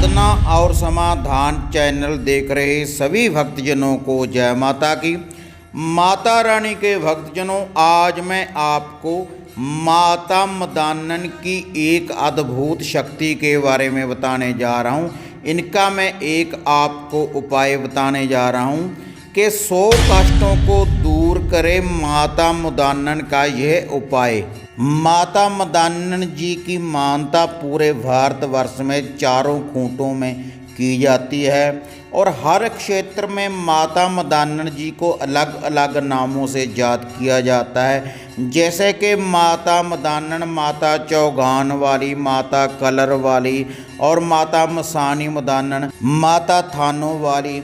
साधना और समाधान चैनल देख रहे सभी भक्तजनों को जय माता की। माता रानी के भक्तजनों, आज मैं आपको माता मदानन की एक अद्भुत शक्ति के बारे में बताने जा रहा हूँ। इनका मैं एक आपको उपाय बताने जा रहा हूँ कि 100 कष्टों को दूर करे माता मदानन का यह उपाय। माता मदानन जी की मानता पूरे भारतवर्ष में चारों खूंटों में की जाती है और हर क्षेत्र में माता मदानन जी को अलग अलग नामों से याद किया जाता है। जैसे कि माता मदानन, माता चौगान वाली, माता कलर वाली और माता मसानी मदानन, माता थानों वाली।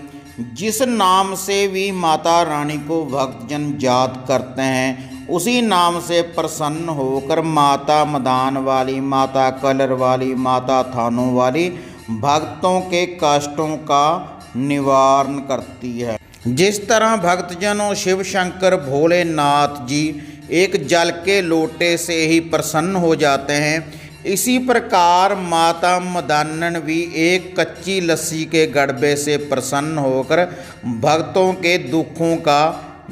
जिस नाम से भी माता रानी को भक्तजन याद करते हैं उसी नाम से प्रसन्न होकर माता मदान वाली, माता कलर वाली, माता थानों वाली भक्तों के कष्टों का निवारण करती है। जिस तरह भक्तजनों शिव शंकर भोलेनाथ जी एक जल के लोटे से ही प्रसन्न हो जाते हैं, इसी प्रकार माता मदानन भी एक कच्ची लस्सी के गड़बे से प्रसन्न होकर भक्तों के दुखों का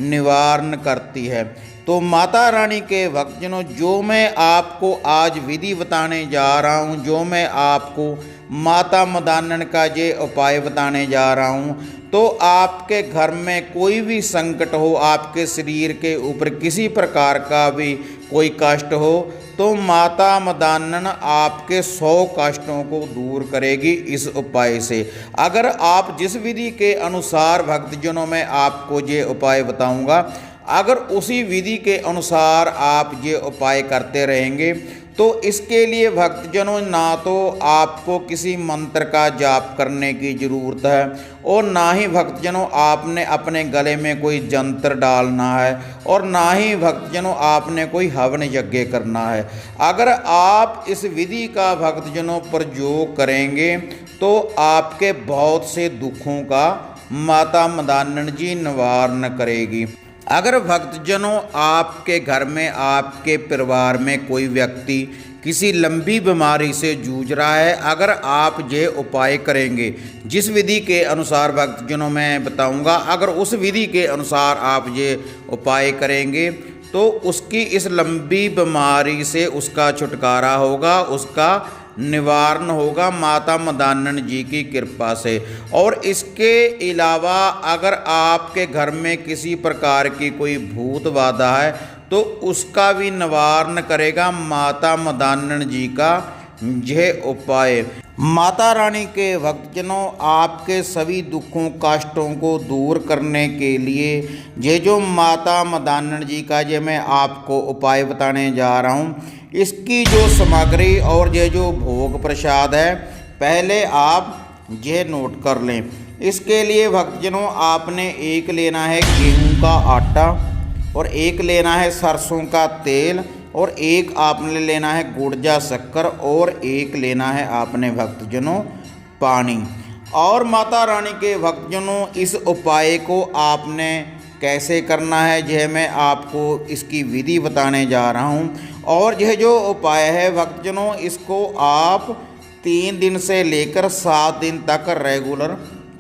निवारण करती है। तो माता रानी के भक्तजनों, जो मैं आपको आज विधि बताने जा रहा हूँ, जो मैं आपको माता मदानन का ये उपाय बताने जा रहा हूँ, तो आपके घर में कोई भी संकट हो, आपके शरीर के ऊपर किसी प्रकार का भी कोई कष्ट हो, तो माता मदानन आपके 100 कष्टों को दूर करेगी इस उपाय से। अगर आप जिस विधि के अनुसार भक्तजनों में आपको ये उपाय बताऊंगा, अगर उसी विधि के अनुसार आप ये उपाय करते रहेंगे तो इसके लिए भक्तजनों ना तो आपको किसी मंत्र का जाप करने की ज़रूरत है और ना ही भक्तजनों आपने अपने गले में कोई जंतर डालना है और ना ही भक्तजनों आपने कोई हवन यज्ञ करना है। अगर आप इस विधि का भक्तजनों प्रयोग करेंगे तो आपके बहुत से दुखों का माता मदानन जी निवारण करेगी। अगर भक्तजनों आपके घर में, आपके परिवार में कोई व्यक्ति किसी लंबी बीमारी से जूझ रहा है, अगर आप ये उपाय करेंगे जिस विधि के अनुसार भक्तजनों मैं बताऊंगा, अगर उस विधि के अनुसार आप ये उपाय करेंगे तो उसकी इस लंबी बीमारी से उसका छुटकारा होगा, उसका निवारण होगा माता मदानन जी की कृपा से। और इसके अलावा अगर आपके घर में किसी प्रकार की कोई भूत बाधा है तो उसका भी निवारण करेगा माता मदानन जी का यह उपाय। माता रानी के भक्तजनों, आपके सभी दुखों कष्टों को दूर करने के लिए ये जो माता मदानन जी का ये मैं आपको उपाय बताने जा रहा हूँ, इसकी जो सामग्री और ये जो भोग प्रसाद है, पहले आप ये नोट कर लें। इसके लिए भक्तजनों आपने एक लेना है गेहूं का आटा और एक लेना है सरसों का तेल और एक आपने लेना है गुड़जा शक्कर और एक लेना है आपने भक्तजनों पानी। और माता रानी के भक्तजनों, इस उपाय को आपने कैसे करना है यह मैं आपको इसकी विधि बताने जा रहा हूँ। और यह जो उपाय है भक्तजनों, इसको आप 3 दिन से लेकर 7 दिन तक रेगुलर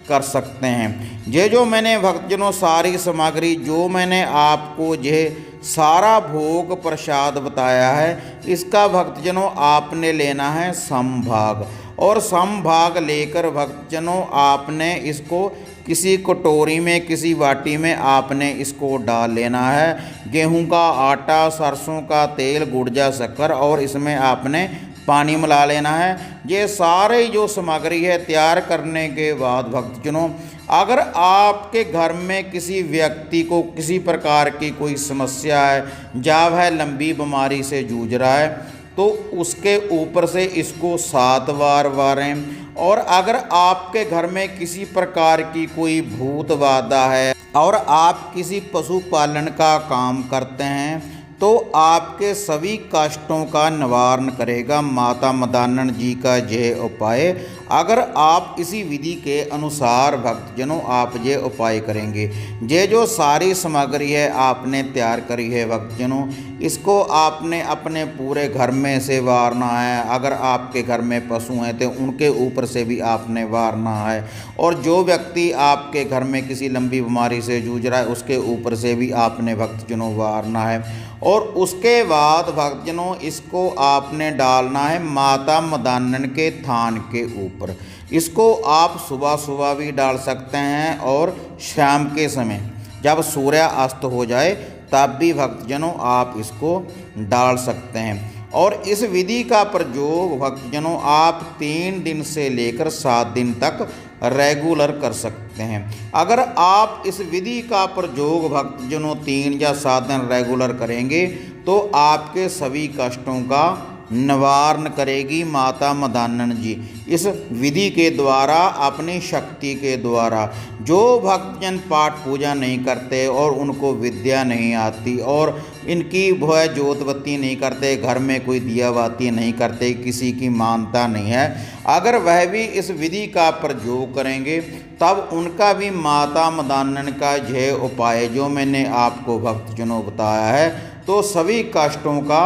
कर सकते हैं। ये जो मैंने भक्तजनों सारी सामग्री जो मैंने आपको यह सारा भोग प्रसाद बताया है, इसका भक्तजनों आपने लेना है समभाग। और समभाग लेकर भक्तजनों आपने इसको किसी कटोरी में, किसी वाटी में आपने इसको डाल लेना है। गेहूं का आटा, सरसों का तेल, गुड़जा शक्कर और इसमें आपने पानी मिला लेना है। ये सारे जो सामग्री है तैयार करने के बाद भक्तजनों, अगर आपके घर में किसी व्यक्ति को किसी प्रकार की कोई समस्या है, या वह लंबी बीमारी से जूझ रहा है, तो उसके ऊपर से इसको 7 बार वारें। और अगर आपके घर में किसी प्रकार की कोई भूत बाधा है और आप किसी पशुपालन का काम करते हैं तो आपके सभी कष्टों का निवारण करेगा माता मदानन जी का यह उपाय। अगर आप इसी विधि के अनुसार भक्तजनों आप ये उपाय करेंगे, ये जो सारी सामग्री है आपने तैयार करी है भक्तजनों, इसको आपने अपने पूरे घर में से वारना है। अगर आपके घर में पशु हैं तो उनके ऊपर से भी आपने वारना है। और जो व्यक्ति आपके घर में किसी लंबी बीमारी से जूझ रहा है उसके ऊपर से भी आपने भक्तजनों वारना है। और उसके बाद भक्तजनों इसको आपने डालना है माता मदानन के थान के ऊपर। इसको आप सुबह सुबह भी डाल सकते हैं और शाम के समय जब सूर्य अस्त हो जाए तब भी भक्तजनों आप इसको डाल सकते हैं। और इस विधि का प्रयोग भक्तजनों आप 3 दिन से लेकर 7 दिन तक रेगुलर कर सकते हैं। अगर आप इस विधि का प्रयोग भक्तजनों 3 या 7 दिन रेगुलर करेंगे तो आपके सभी कष्टों का निवारण करेगी माता मदानन जी इस विधि के द्वारा, अपनी शक्ति के द्वारा। जो भक्तजन पाठ पूजा नहीं करते और उनको विद्या नहीं आती और इनकी वह जोतबत्ती नहीं करते, घर में कोई दिया बाती नहीं करते, किसी की मानता नहीं है, अगर वह भी इस विधि का प्रयोग करेंगे तब उनका भी माता मदानन का यह उपाय जो मैंने आपको भक्तजनों बताया है तो सभी कष्टों का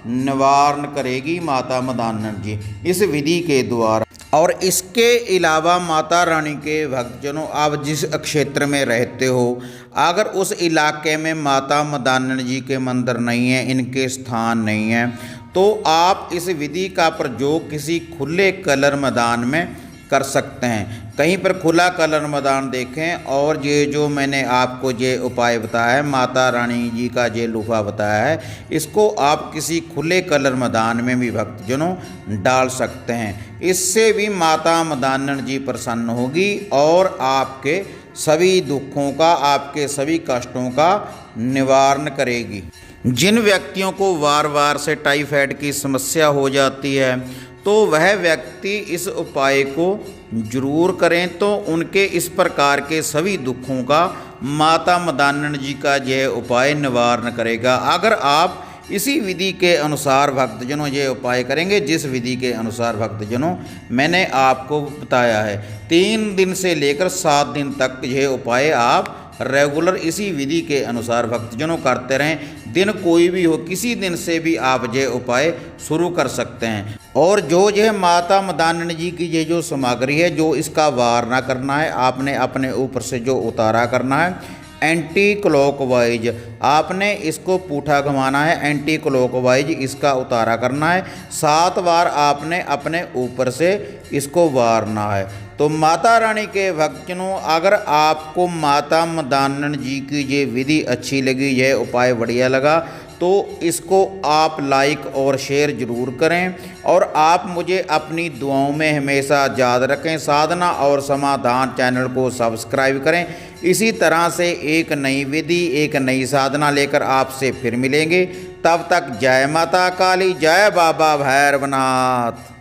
निवारण करेगी माता मदानन जी इस विधि के द्वारा। और इसके अलावा माता रानी के भक्तजनों आप जिस क्षेत्र में रहते हो अगर उस इलाके में माता मदानन जी के मंदिर नहीं है, इनके स्थान नहीं है, तो आप इस विधि का प्रयोग किसी खुले कलर मैदान में कर सकते हैं। कहीं पर खुला कलर मैदान देखें और ये जो मैंने आपको ये उपाय बताया है, माता रानी जी का ये लूफा बताया है, इसको आप किसी खुले कलर मैदान में भी भक्तजनों डाल सकते हैं। इससे भी माता मदानन जी प्रसन्न होगी और आपके सभी दुखों का, आपके सभी कष्टों का निवारण करेगी। जिन व्यक्तियों को वार वार से टाइफाइड की समस्या हो जाती है तो वह व्यक्ति इस उपाय को जरूर करें तो उनके इस प्रकार के सभी दुखों का माता मदानन जी का यह उपाय निवारण करेगा। अगर आप इसी विधि के अनुसार भक्तजनों ये उपाय करेंगे, जिस विधि के अनुसार भक्तजनों मैंने आपको बताया है, 3 दिन से लेकर 7 दिन तक यह उपाय आप रेगुलर इसी विधि के अनुसार भक्तजनों करते रहें। दिन कोई भी हो, किसी दिन से भी आप ये उपाय शुरू कर सकते हैं। और जो यह माता मदानन जी की ये जो सामग्री है, जो इसका वार ना करना है, आपने अपने ऊपर से जो उतारा करना है एंटी क्लॉकवाइज, आपने इसको पूठा घुमाना है, एंटी क्लॉकवाइज इसका उतारा करना है। 7 बार आपने अपने ऊपर से इसको वारना है। तो माता रानी के भक्तजनों अगर आपको माता मदानन जी की ये विधि अच्छी लगी, यह उपाय बढ़िया लगा, तो इसको आप लाइक और शेयर ज़रूर करें और आप मुझे अपनी दुआओं में हमेशा याद रखें। साधना और समाधान चैनल को सब्सक्राइब करें। इसी तरह से एक नई विधि, एक नई साधना लेकर आपसे फिर मिलेंगे। तब तक जय माता काली, जय बाबा भैरवनाथ।